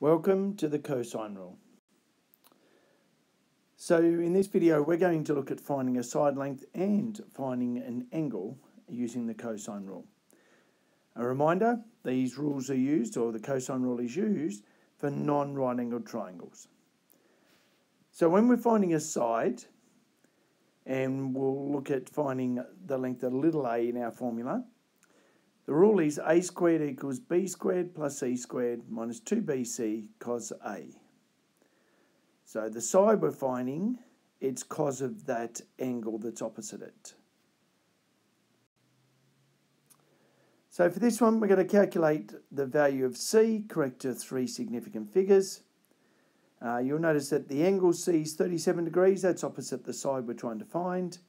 Welcome to the cosine rule. So in this video we're going to look at finding a side length and finding an angle using the cosine rule. A reminder, these rules are used, or the cosine rule is used, for non-right angled triangles. So when we're finding a side, and we'll look at finding the length of little a in our formula, the rule is a squared equals b squared plus c squared minus 2bc cos a. So the side we're finding, it's cos of that angle that's opposite it. So for this one, we're going to calculate the value of c, correct to three significant figures. You'll notice that the angle C is 37 degrees, that's opposite the side we're trying to find.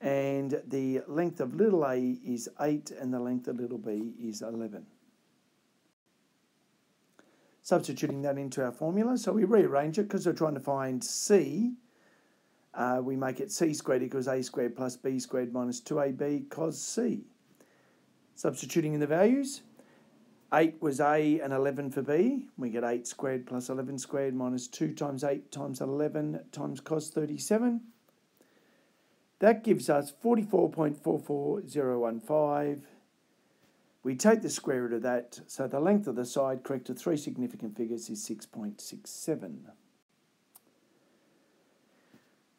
And the length of little a is 8 and the length of little b is 11. Substituting that into our formula, so we rearrange it because we're trying to find c. We make it c squared equals a squared plus b squared minus 2ab cos c. Substituting in the values, 8 was a and 11 for b. We get 8 squared plus 11 squared minus 2 times 8 times 11 times cos 37. That gives us 44.44015. We take the square root of that, so the length of the side, correct to three significant figures, is 6.67.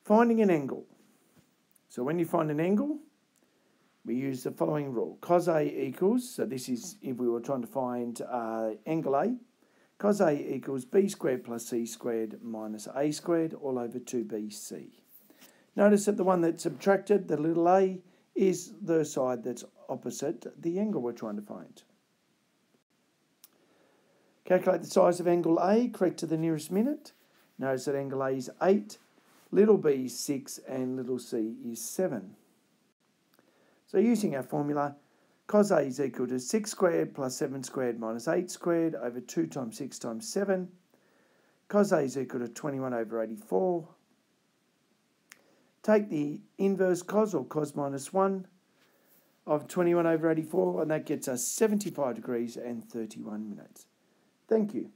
Finding an angle. So when you find an angle, we use the following rule. Cos A equals, so this is if we were trying to find angle A, cos A equals b squared plus c squared minus a squared all over 2bc. Notice that the one that's subtracted, the little a, is the side that's opposite the angle we're trying to find. Calculate the size of angle A, correct to the nearest minute. Notice that angle A is 8, little b is 6, and little c is 7. So using our formula, cos A is equal to 6 squared plus 7 squared minus 8 squared over 2 times 6 times 7. Cos A is equal to 21 over 84. Take the inverse cos, or cos minus 1, of 21 over 84, and that gets us 75 degrees and 31 minutes. Thank you.